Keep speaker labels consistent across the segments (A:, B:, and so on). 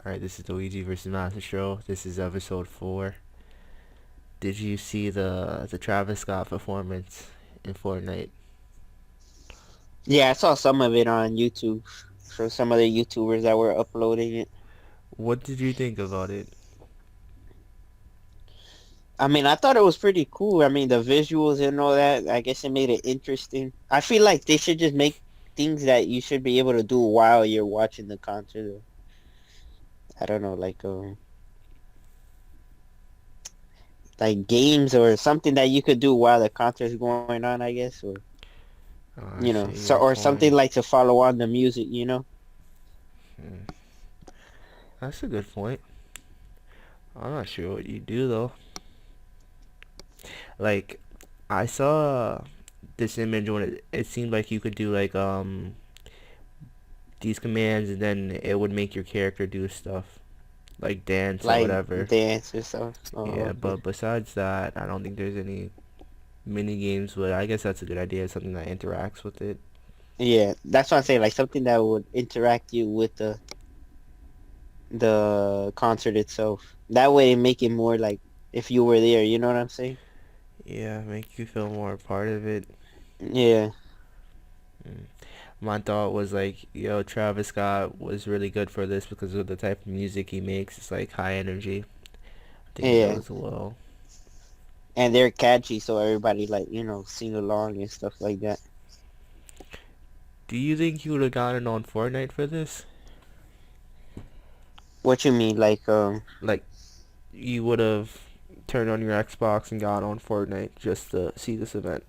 A: Alright, this is the Ouija versus Master show. This is episode 4. Did you see the Travis Scott performance in Fortnite?
B: Yeah, I saw some of it on YouTube. So some of the YouTubers that were uploading it.
A: What did you think about it?
B: I mean, I thought it was pretty cool. I mean, the visuals and all that, I guess it made it interesting. I feel like they should just make things that you should be able to do while you're watching the concert. I don't know, like games or something that you could do while the concert's going on, I guess, or
A: Oh, I see
B: so
A: your
B: or something
A: point.
B: like to follow on the music.
A: Hmm. That's a good point. I'm not sure what you do though. Like, I saw this image when it seemed like you could do like these commands and then it would make your character do stuff like dance or
B: Like
A: whatever.
B: dance and stuff. Oh,
A: Yeah,
B: okay.
A: but besides that, I don't think there's any mini games, but I guess that's a good idea. Something that interacts with it.
B: Yeah, that's what I'm saying. Like something that would interact you with the concert itself. That way, make it more like if you were there. You know what I'm saying?
A: Yeah, make you feel more a part of it.
B: Yeah,
A: Mm. My thought was like, yo, Travis Scott was really good for this because of the type of music he makes. It's like high energy. I think he
B: yeah,
A: does well.
B: and they're catchy, so everybody sing along and stuff like that.
A: Do you think he would have gotten on Fortnite for this?
B: What you mean?
A: Like, you would have turned on your Xbox and got on Fortnite just to see this event?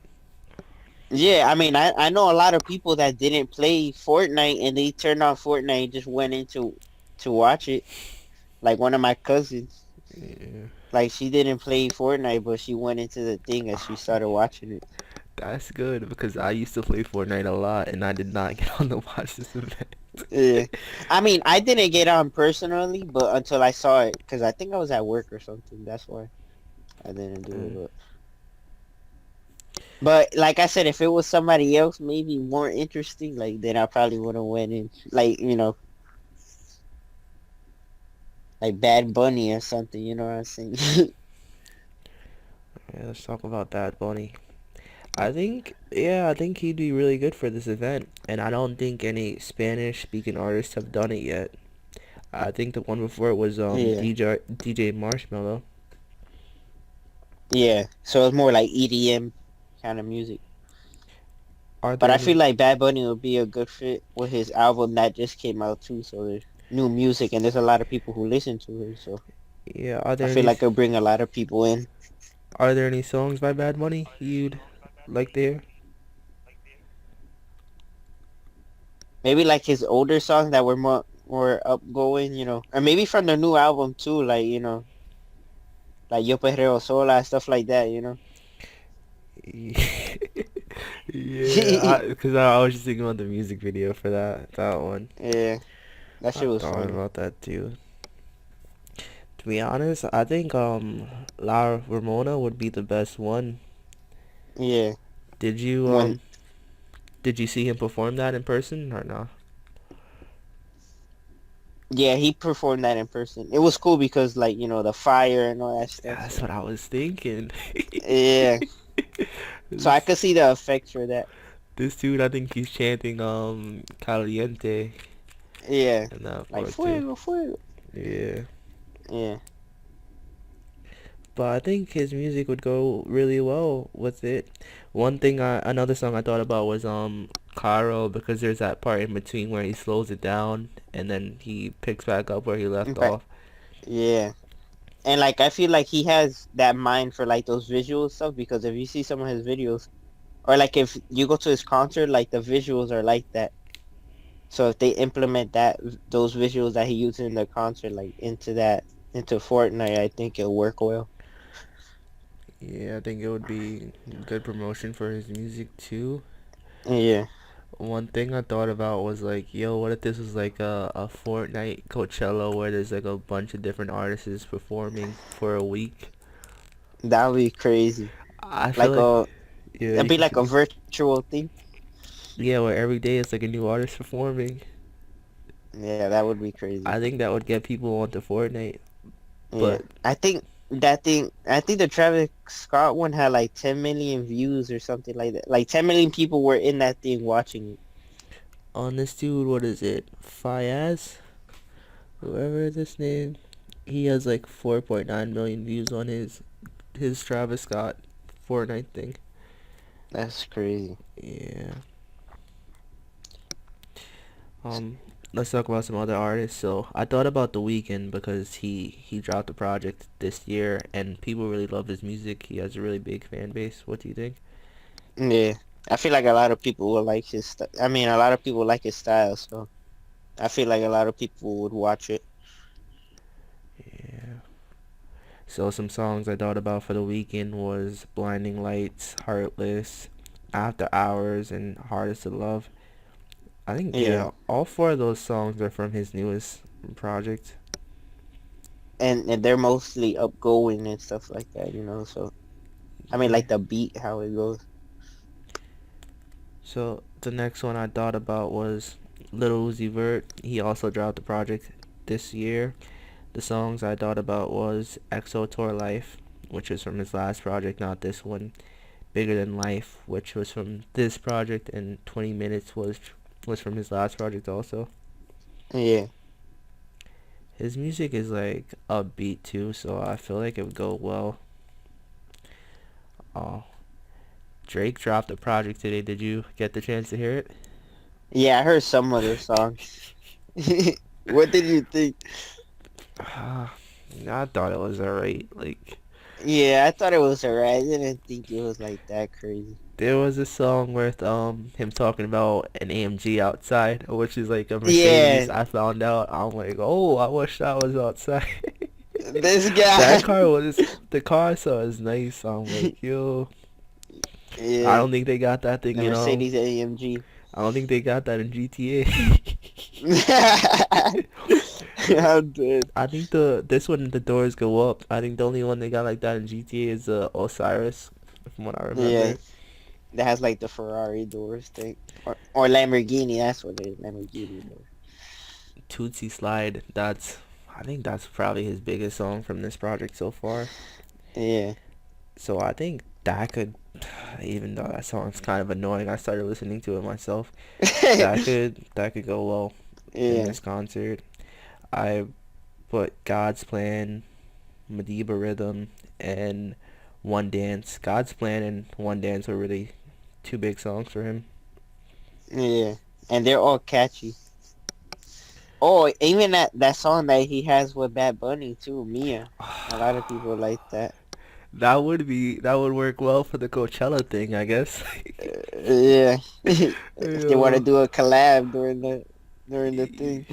B: Yeah, I mean, I know a lot of people that didn't play Fortnite and they turned on Fortnite and just went into to watch it. Like one of my cousins,
A: Yeah.
B: like she didn't play Fortnite, but she went into the thing and she started watching it.
A: That's good because I used to play Fortnite a lot and I did not get on to watch this event.
B: Yeah. I mean, I didn't get on personally, but until I saw it, because I think I was at work or something. That's why I didn't do it.
A: Mm.
B: But like I said, if it was somebody else, maybe more interesting, like then I probably would have went in, like Bad Bunny or something. You know what I'm saying?
A: Yeah, let's talk about Bad Bunny. I think he'd be really good for this event, and I don't think any Spanish-speaking artists have done it yet. I think the one before it was
B: Yeah,
A: DJ Marshmello.
B: yeah. So it's more like EDM kind of music.
A: Are
B: But
A: there
B: I feel
A: any?
B: like Bad Bunny would be a good fit with his album that just came out too. So there's new music, and there's a lot of people who listen to it. So
A: Yeah,
B: I feel like it'll bring a lot of people in.
A: are there any songs by Bad Bunny you'd like there?
B: Maybe like his older songs that were more upgoing, or maybe from the new album too, like Yo Perreo Sola, stuff like that.
A: Yeah, because I was just thinking about the music video for that one.
B: Yeah, that
A: I
B: shit was
A: thought
B: funny.
A: about that too. To be honest, I think La Ramona would be the best one.
B: Yeah,
A: Did you
B: when
A: did you see him perform that in person or not?
B: yeah he performed that in person. It was cool because the fire and all that
A: Yeah,
B: stuff.
A: that's
B: So
A: what I was thinking.
B: yeah, so I
A: this,
B: could see the effects for that.
A: this dude, I think he's chanting "Caliente"
B: Yeah,
A: in that
B: like
A: part too.
B: fuego, fuego.
A: Yeah,
B: Yeah,
A: but I think his music would go really well with it. Another song I thought about was Caro because there's that part in between where he slows it down and then he picks back up where he
B: in
A: left
B: fact,
A: off.
B: yeah. And like I feel like he has that mind for like those visual stuff because if you see some of his videos, or like if you go to his concert, like the visuals are like that. So if they implement those visuals that he used in the concert, like into Fortnite, I think it'll work well.
A: Yeah, I think it would be good promotion for his music too.
B: Yeah,
A: One thing I thought about was like, yo, what if this was like a Fortnite Coachella where there's like a bunch of different artists performing for a week?
B: that would be crazy.
A: I feel
B: Like
A: like,
B: a
A: yeah,
B: It'd
A: you
B: be like a
A: continue.
B: virtual thing.
A: Yeah, where every day it's like a new artist performing.
B: Yeah, that would be crazy.
A: I think that would get people onto Fortnite.
B: Yeah,
A: But
B: I think that thing. I think the Travis Scott one had like 10 million views or something like that. Like 10 million people were in that thing watching it.
A: on this dude, what is it? Fayaz? Whoever this name, he has like 4.9 million views on his Travis Scott Fortnite thing.
B: That's crazy.
A: Yeah. Um, let's talk about some other artists. So I thought about The Weeknd because he dropped a project this year and people really love his music. He has a really big fan base. What do you think?
B: Yeah, I feel like a lot of people will like his. I mean, a lot of people like his style, so I feel like a lot of people would watch it.
A: Yeah. So some songs I thought about for The Weeknd was Blinding Lights, Heartless, After Hours, and Hardest to Love. I think
B: Yeah,
A: yeah, all four of those songs are from his newest project.
B: and they're mostly upgoing and stuff like that, you know. So I mean,
A: Yeah.
B: like the beat, how it goes.
A: So the next one I thought about was Little Uzi Vert. He also dropped a project this year. The songs I thought about was EXO Tour Life, which was from his last project, not this one. Bigger Than Life, which was from this project, and 20 Minutes was from his last project also.
B: Yeah,
A: His music is like upbeat too, so I feel like it would go well. Oh, Drake dropped a project today. Did you get the chance to hear it?
B: yeah, I heard some of the songs. What did you think?
A: I thought it was alright. Like,
B: Yeah, I thought it was alright. I didn't think it was like that crazy.
A: there was a song with him talking about an AMG outside, which is like a Mercedes.
B: Yeah,
A: I found out. I'm like, oh, I wish that was outside.
B: this
A: That
B: guy.
A: car was the car I saw is nice. I'm like, yo, I
B: Yeah,
A: don't think they got that thing.
B: the Mercedes AMG.
A: I don't think they got that in GTA.
B: I'm dead.
A: I think this one the doors go up. I think the only one they got like that in GTA is Osiris, from what I
B: Yeah,
A: remember.
B: that has like the Ferrari doors thing, or Lamborghini. That's what it is, Lamborghini door.
A: Tootsie Slide. I think that's probably his biggest song from this project so far.
B: Yeah,
A: So I think that could, even though that song's kind of annoying, I started listening to it myself. That could go well in
B: yeah,
A: this concert. I put God's Plan, Madiba Rhythm, and One Dance. God's Plan and One Dance were really two big songs for him.
B: yeah, and they're all catchy. Oh, even that song that he has with Bad Bunny too, Mia. A lot of people like that.
A: That would work well for the Coachella thing, I guess.
B: Yeah, if they want to
A: Yeah.
B: do a collab during the thing.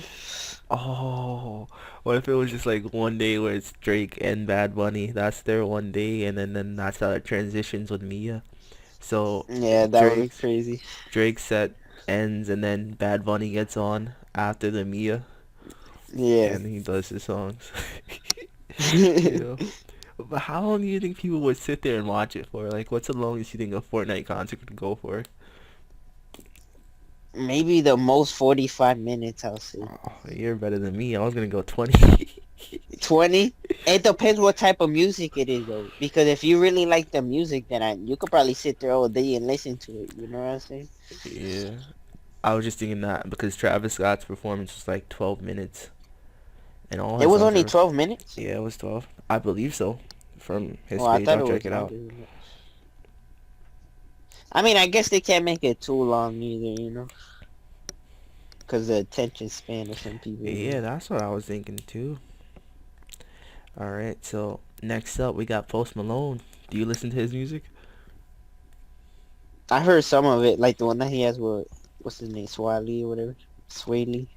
A: Oh, what if it was just like one day where it's Drake and Bad Bunny? That's their one day, and then that's how it transitions with Mia. So
B: Yeah, that would be
A: Drake's
B: crazy.
A: Drake's set ends, and then Bad Bunny gets on after the Mia,
B: Yeah.
A: and he does his songs. Yeah. But how long do you think people would sit there and watch it for? Like, what's the longest you think a Fortnite concert could go for?
B: Maybe the most 45 minutes, I'll say.
A: Oh, you're better than me. I was gonna go 20.
B: 20? It depends what type of music it is, though. Because if you really like the music, then you could probably sit there all day and listen to it. You know what I'm saying?
A: Yeah. I was just thinking that because Travis Scott's performance was like 12 minutes, and all
B: It
A: his
B: was
A: songs
B: only
A: are.
B: 12 minutes?
A: Yeah, it was 12. I believe so. From his
B: Oh, I
A: page,
B: thought
A: I'll
B: it
A: check
B: was
A: it out.
B: longer than that. I mean, I guess they can't make it too long either, you know? Because the attention span of some people, you
A: Yeah,
B: know?
A: that's what I was thinking too. All right, so next up we got Post Malone. Do you listen to his music?
B: I heard some of it, like the one that he has with, what's his name, Swiley or whatever? Swaley.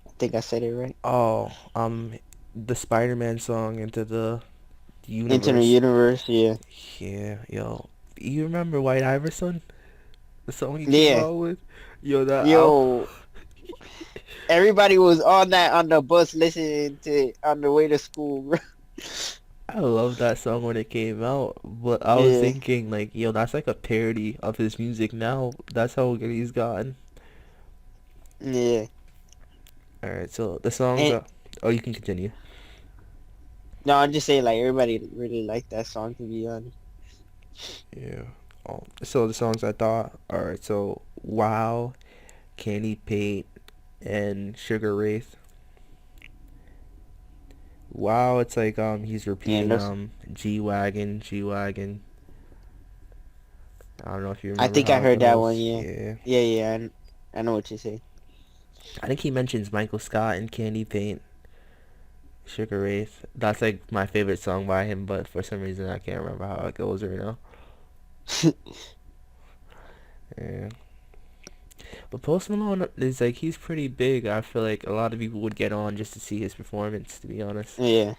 B: I think I said it right.
A: Oh, the Spider-Man song Into the
B: Into the
A: Universe.
B: Universe, yeah.
A: Yeah, yo. You remember White Iverson? The song he came
B: Yeah.
A: out with? Yo, that album.
B: Yo, everybody was on that on the bus listening to it on the way to school, bro.
A: I love that song when it came out, but I was
B: Yeah,
A: thinking like, yo, that's like a parody of his music now. That's how good he's gotten.
B: yeah.
A: All right, so the songs
B: And
A: are. Oh, you can continue.
B: no, I'm just saying like everybody really liked that song to be honest.
A: Yeah. So the songs I thought. All right, so Wow, Candy Paint, and Sugar Wraith. Wow, it's like he's
B: Yeah,
A: repeating
B: those,
A: G wagon, G wagon. I don't know if you
B: I
A: remember
B: think I
A: how it
B: heard that one.
A: goes.
B: Yeah,
A: Yeah.
B: yeah, yeah. I know what you say.
A: I think he mentions Michael Scott and Candy Paint, Sugar Wraith. That's like my favorite song by him, but for some reason I can't remember how it goes right now. Yeah. But Post Malone is like he's pretty big. I feel like a lot of people would get on just to see his performance, to be honest.
B: Yeah,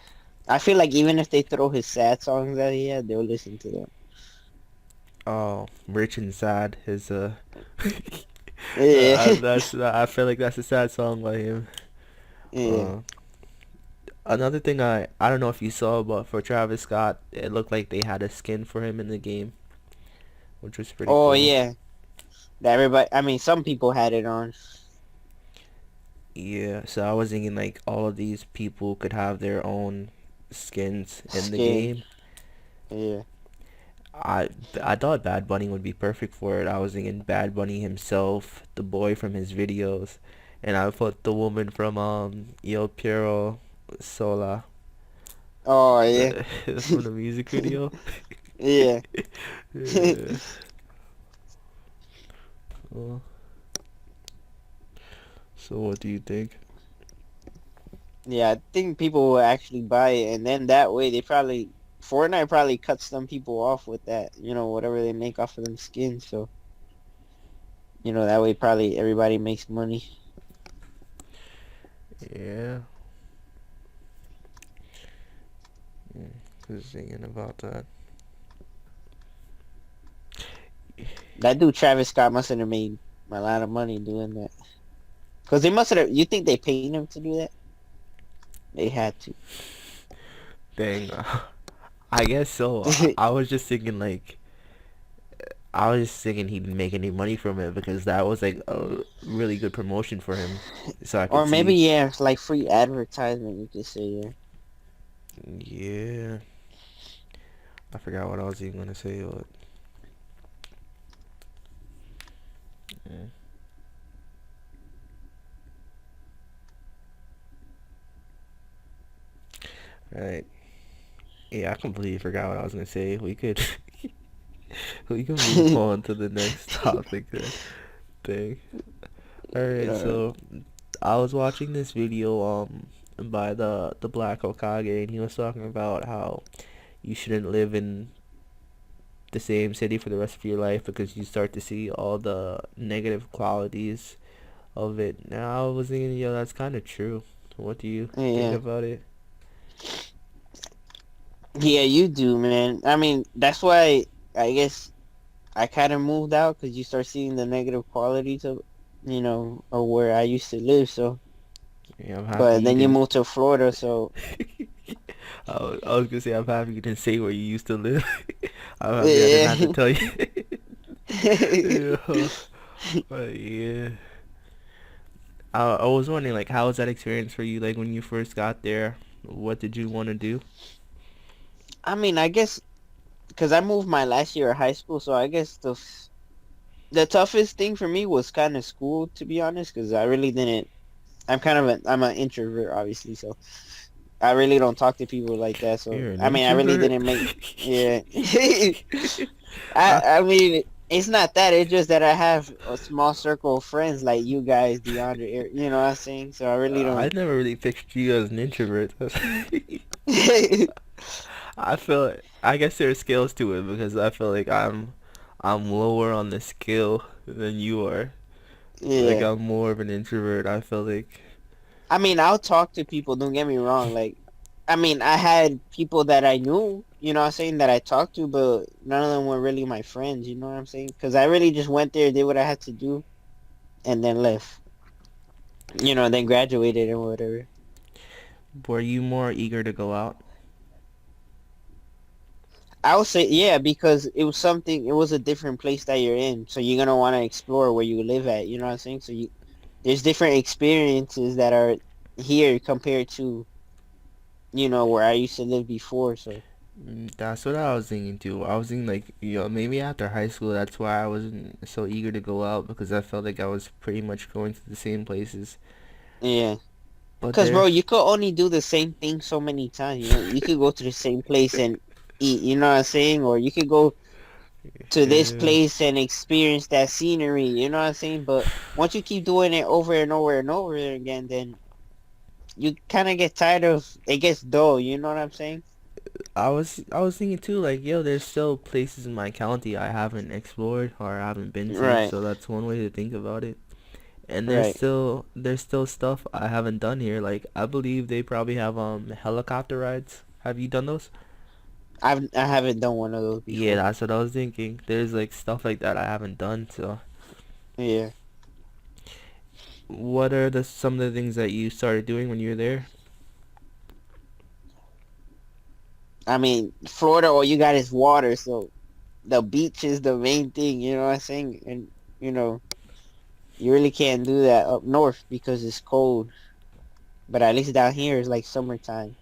B: I feel like even if they throw his sad songs that he had, they'll listen to them.
A: Oh, Rich and Sad is
B: Yeah,
A: that's I feel like that's a sad song by him.
B: yeah.
A: Uh, Another thing I don't know if you saw, but for Travis Scott, it looked like they had a skin for him in the game, which was pretty
B: Oh
A: cool.
B: yeah, that everybody. I mean, some people had it on
A: Yeah, so I was thinking like all of these people could have their own skins in the
B: skin.
A: game.
B: Yeah.
A: I I thought Bad Bunny would be perfect for it. I was thinking Bad Bunny himself, the boy from his videos, and I put the woman from Yo Piero Sola
B: Oh yeah,
A: the, from the music video.
B: yeah.
A: Yeah. Well, so what do you think?
B: Yeah, I think people will actually buy it, and then that way they probably Fortnite probably cuts some people off with that, whatever they make off of them skins. So, that way probably everybody makes money.
A: Yeah. Just thinking about that.
B: That dude Travis Scott must have made a lot of money doing that. Cause they must have. You think they paid him to do that? They had to.
A: Dang. I guess so. I was just thinking like I was just thinking he didn't make any money from it because that was like a really good promotion for him. So I
B: Or
A: could
B: maybe
A: see.
B: yeah, it's like free advertisement. You could say yeah.
A: Yeah. I forgot what I was even gonna say, but yeah. Right. Yeah, I completely forgot what I was gonna say. We could we can move on to the next topic then. Thing. Alright,
B: Uh,
A: so I was watching this video by the Black Hokage and he was talking about how you shouldn't live in the same city for the rest of your life because you start to see all the negative qualities of it. Now I was thinking, yo, that's kind of true. What do you think
B: yeah,
A: about it?
B: yeah, you do, man. I mean, that's why I guess I kind of moved out because you start seeing the negative qualities of where I used to live. So,
A: Yeah, I'm happy
B: but
A: you
B: then you
A: didn't.
B: moved to Florida, so
A: I was gonna say I'm happy you didn't say where you used to live. I'm happy I didn't have to
B: yeah.
A: tell you. Yeah, but yeah. I was wondering like how was that experience for you like when you first got there? What did you want to do?
B: I mean, I guess because I moved my last year of high school, so I guess the toughest thing for me was kind of school, to be honest, because I really didn't. I'm an introvert, obviously, so I really don't talk to people like that. So
A: You're an
B: I mean, I really
A: introvert.
B: didn't make. Yeah.
A: I
B: I mean, it's not that. It's just that I have a small circle of friends like you guys, DeAndre. You know what I'm saying? So I really
A: I
B: don't.
A: never really pictured you as an introvert. I feel I guess there's scales to it because I feel like I'm lower on the scale than you are. Like
B: Yeah.
A: I'm more of an introvert. I feel like
B: I mean, I'll talk to people. Don't get me wrong. Like, I mean, I had people that I knew. You know what I'm saying? That I talked to, but none of them were really my friends. You know what I'm saying? Because I really just went there, did what I had to do, and then left. Then graduated and whatever.
A: were you more eager to go out?
B: I would say yeah, because it was something. It was a different place that you're in, so you're gonna want to explore where you live at. You know what I'm saying? So there's different experiences that are here compared to where I used to live before. So
A: That's what I was thinking too. I was thinking like, maybe after high school, that's why I wasn't so eager to go out because I felt like I was pretty much going to the same places.
B: yeah,
A: But
B: cause bro,
A: there,
B: you could only do the same thing so many times. You could go to the same place and eat. You know what I'm saying? Or you could go to this
A: yeah,
B: place and experience that scenery. You know what I'm saying? But once you keep doing it over and over and over again, then you kind of get tired of it. Gets dull. You know what I'm saying?
A: I was thinking too, like, yo, there's still places in my county I haven't explored or I haven't been to,
B: Right.
A: so that's one way to think about it. And there's
B: Right.
A: still there's still stuff I haven't done here. Like I believe they probably have helicopter rides. Have you done those?
B: I haven't done one of those
A: Yeah,
B: before.
A: that's what I was thinking. There's like stuff like that I haven't done. So,
B: Yeah.
A: what are the some of the things that you started doing when you were there?
B: I mean, Florida, all you got is water, so the beach is the main thing. You know what I'm saying? And you know, you really can't do that up north because it's cold. But at least down here it's like summertime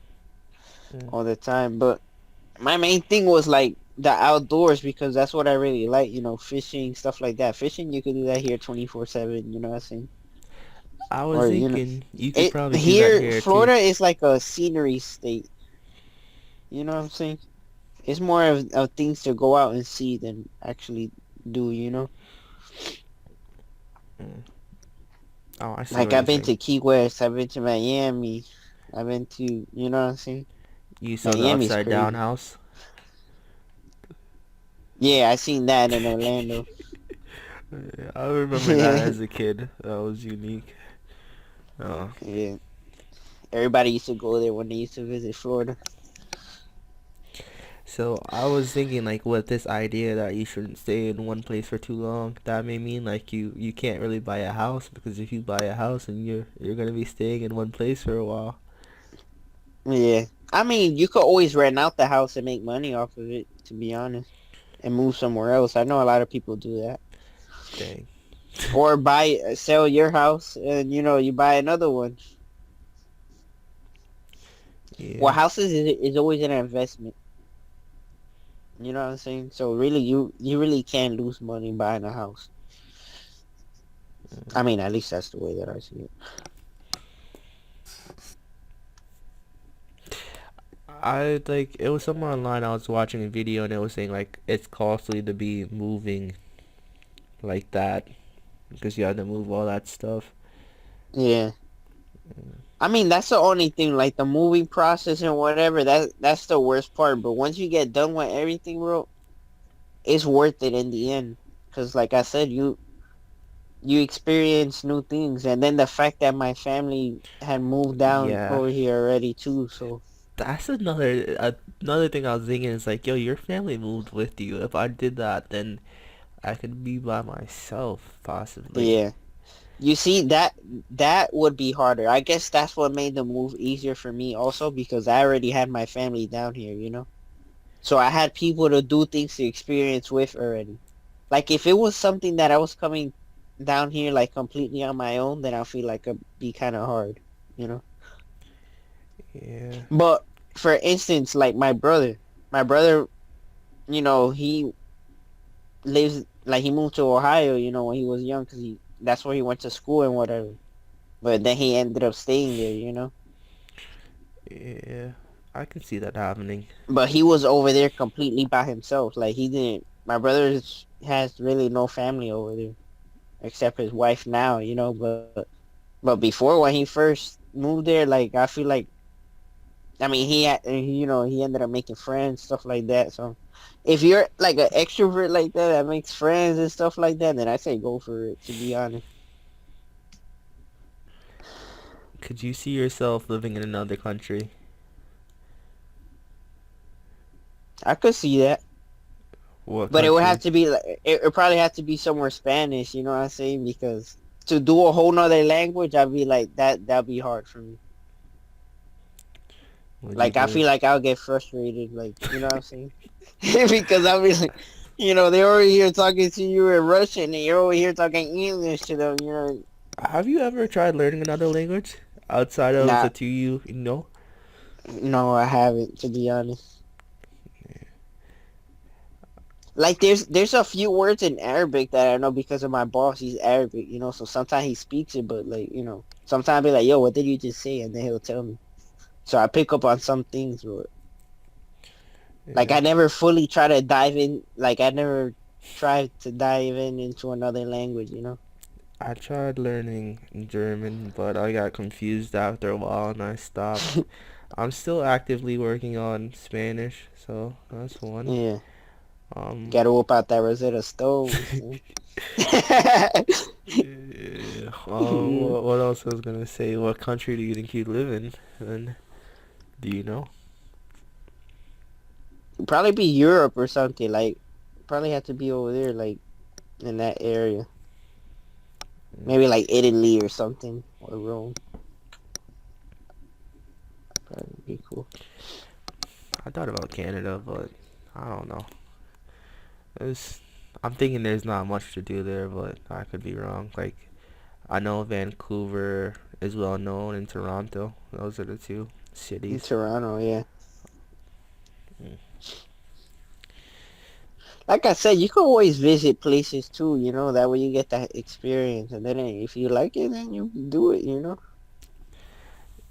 A: Mm.
B: all the time. But my main thing was like the outdoors because that's what I really like. Fishing, stuff like that. Fishing, you can do that here 24/7. You know what I'm saying?
A: I was
B: Or
A: thinking you could
B: it
A: probably do that
B: here.
A: here too.
B: Florida is like a scenery state. You know what I'm saying? It's more of things to go out and see than actually do.
A: Mm. Oh, I see
B: Like
A: what
B: I've
A: you're
B: been
A: saying.
B: to Key West, I've been to Miami, I've been to, you know what I'm saying?
A: You saw the
B: Miami's
A: upside down
B: crazy.
A: house.
B: Yeah, I seen that in Orlando.
A: Yeah, I remember that as a kid. That was unique. Oh,
B: Yeah, everybody used to go there when they used to visit Florida.
A: so I was thinking like with this idea that you shouldn't stay in one place for too long, that may mean like you can't really buy a house because if you buy a house and you're gonna be staying in one place for a while.
B: Yeah, I mean, you could always rent out the house and make money off of it, to be honest, and move somewhere else. I know a lot of people do that,
A: Dang.
B: or sell your house and you buy another one. Well,
A: Yeah.
B: houses is always an investment. You know what I'm saying? So really, you really can't lose money buying a house. I mean, at least that's the way that I see it.
A: I like it was somewhere online I was watching a video and it was saying like it's costly to be moving like that because you have to move all that stuff.
B: Yeah. I mean, that's the only thing, like the moving process and whatever, that's the worst part. But once you get done with everything, bro, it's worth it in the end. Cause like I said, you experience new things, and then the fact that my family had moved down
A: Yeah.
B: over here already too. So
A: That's another thing I was thinking is like, yo, your family moved with you. If I did that, then I could be by myself possibly.
B: yeah, you see that would be harder. I guess that's what made the move easier for me also because I already had my family down here. So I had people to do things to experience with already. Like if it was something that I was coming down here like completely on my own, then I feel like it'd be kind of hard.
A: Yeah.
B: But for instance, like my brother, he lives like he moved to Ohio, when he was young, cause that's where he went to school and whatever. But then he ended up staying there.
A: Yeah. I can see that happening.
B: But he was over there completely by himself. Like he didn't. My brother has really no family over there except his wife now. But before when he first moved there, like I feel like I mean he ended up making friends, stuff like that. So if you're like an extrovert like that makes friends and stuff like that, then I say go for it. To be honest,
A: Could you see yourself living in another country?
B: I could see that,
A: What
B: but it would have
A: country?
B: to be like it probably have to be somewhere Spanish. You know what I'm saying? Because to do a whole nother language, I'd be like that'd be hard for me.
A: Would you
B: Like I
A: do?
B: feel like I'll get frustrated. Like you know what I'm saying? Because I'll be like. They're over here talking to you in Russian, and you're over here talking English to them.
A: Have you ever tried learning another language outside of the
B: Nah,
A: two you know?
B: no, I haven't, to be honest. Like there's a few words in Arabic that I know because of my boss. He's Arabic, so sometimes he speaks it, but like, sometimes I be like, yo, what did you just say? And then he'll tell me. So I pick up on some things, but like
A: Yeah.
B: I never fully try to dive in. Like I never tried to dive in into another language.
A: I tried learning German, but I got confused after a while and I stopped. I'm still actively working on Spanish, so that's one.
B: Yeah,
A: Um,
B: gotta whip out that Rosetta Stone. Son.
A: yeah, what else I was gonna say? What country do you think you live in? And do you know?
B: Probably be Europe or something. Like probably have to be over there, like in that area.
A: Mm,
B: Maybe like Italy or something or Rome. Probably be cool.
A: I thought about Canada, but I don't know. It's, I'm thinking there's not much to do there, but I could be wrong. Like, I know Vancouver is well known in Toronto. Those are the two
B: In
A: cities.
B: Toronto, yeah.
A: Mm.
B: Like I said, you can always visit places too, that way you get that experience. And then if you like it, then you do it.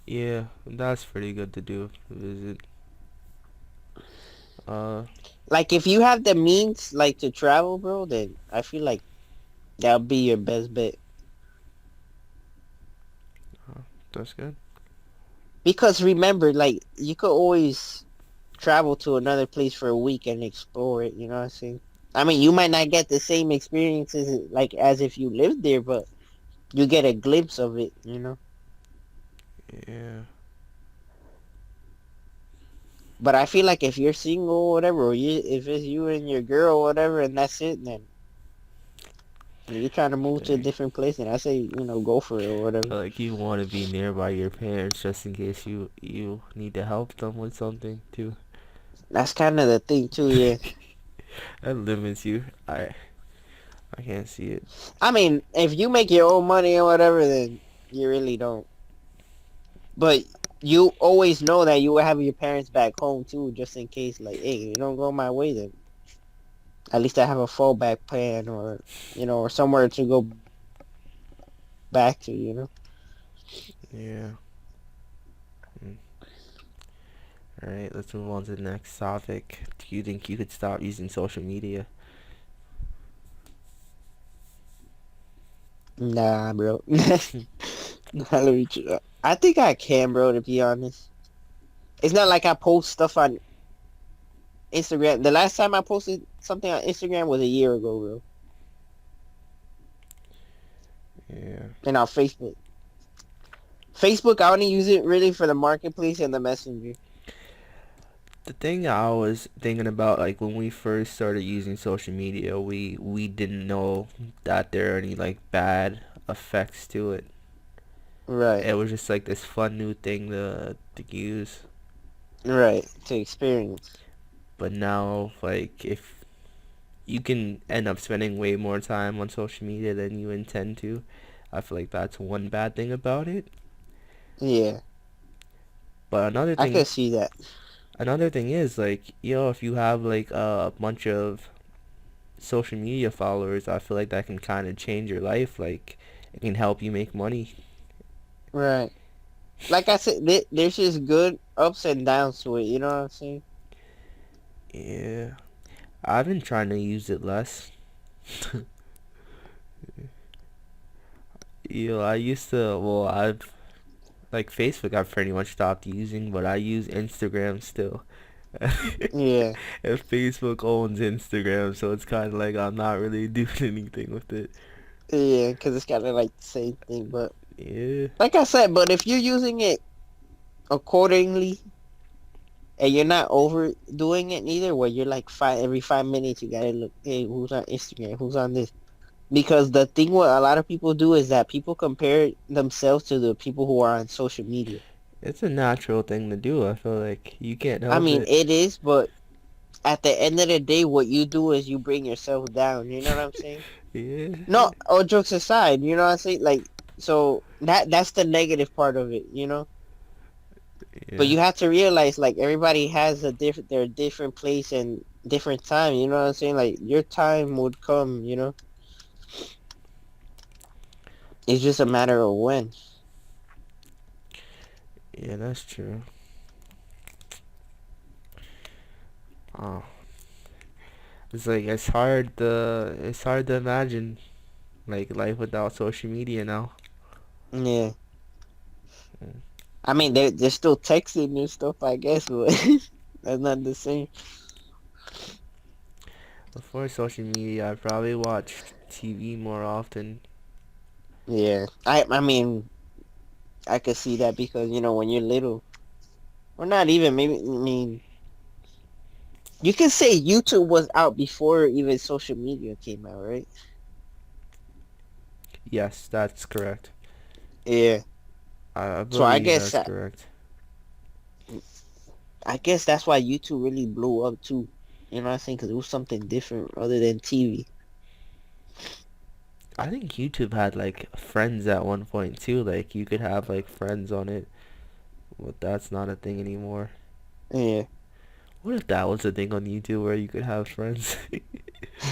A: Yeah, that's pretty good to do. Visit. Uh,
B: Like if you have the means like to travel, bro, then I feel like that'll be your best bet.
A: that's good.
B: Because remember, like you could always travel to another place for a week and explore it, you know what I'm saying? I mean, you might not get the same experiences like as if you lived there, but you get a glimpse of it.
A: Yeah,
B: But I feel like if you're single or whatever, or if it's you and your girl or whatever, and that's it, then you're trying to move to a
A: dang.
B: different place, and I say, go for it or whatever.
A: Like you want to be nearby your parents just in case you need to help them with something too.
B: That's kind of the thing too, yeah.
A: That limits you. I can't see it.
B: I mean, if you make your own money or whatever, then you really don't. But you always know that you will have your parents back home too, just in case. Like, hey, you don't go my way, then at least I have a fallback plan, or somewhere to go back to.
A: Yeah. Mm. All right, let's move on to the next topic. Do you think you could stop using social media?
B: Nah, bro. Nah, I think I can, bro. To be honest, it's not like I post stuff on Instagram. The last time I posted something on Instagram was a year ago, bro,
A: Yeah.
B: and on Facebook. Facebook, I only use it really for the marketplace and the messenger.
A: The thing I was thinking about, like when we first started using social media, we didn't know that there are any like bad effects to it.
B: Right,
A: It was just like this fun new thing to use.
B: right. To experience.
A: But now, like if you can end up spending way more time on social media than you intend to, I feel like that's one bad thing about it.
B: Yeah,
A: But
B: I could see that.
A: another thing is like, if you have like a bunch of social media followers, I feel like that can kind of change your life. Like, it can help you make money.
B: Right. Like I said, there's just good ups and downs to it. You know what I'm saying?
A: Yeah, I've been trying to use it less. I used to. Well, I've like Facebook. I've pretty much stopped using, but I use Instagram still.
B: Yeah,
A: And Facebook owns Instagram, so it's kind of like I'm not really doing anything with it.
B: yeah, because it's kind of like the same thing. But
A: Yeah,
B: like I said, but if you're using it accordingly and you're not overdoing it neither, where you're like every 5 minutes you gotta look, hey, who's on Instagram, who's on this? Because the thing what a lot of people do is that people compare themselves to the people who are on social media.
A: it's a natural thing to do. I feel like you can't
B: I
A: help
B: mean,
A: it.
B: it is, but at the end of the day, what you do is you bring yourself down. You know what I'm saying?
A: Yeah,
B: No, all jokes aside, you know what I'm saying? Like, So that's the negative part of it, you know. But
A: Yeah.
B: you have to realize, like, everybody has a different their different place and different time. You know what I'm saying? Like, your time would come. You know, it's just a matter of when.
A: Yeah, that's true. Oh, it's like it's hard to imagine like life without social media now.
B: Yeah.
A: Mm.
B: I mean, they're still texting and stuff, I guess, but that's not the same.
A: Before social media, I probably watched TV more often.
B: Yeah. I mean, I could see that because when you're little, or not even maybe. I mean, you can say YouTube was out before even social media came out, right?
A: Yes, that's correct.
B: Yeah.
A: I
B: So I
A: believe
B: guess
A: that's correct.
B: I guess that's why YouTube really blew up too. You know what I'm saying? Because it was something different other than TV.
A: I think YouTube had like friends at one point too. Like you could have like friends on it, but that's not a thing anymore.
B: Yeah,
A: What if that was a thing on YouTube where you could have friends?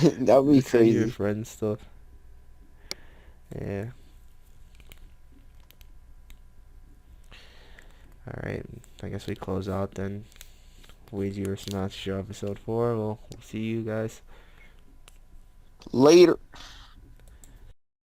B: that'd be
A: Send your
B: crazy.
A: friends stuff. Yeah. All right. I guess we close out then. WuigievsMaster episode 4. We'll see you guys.
B: Later.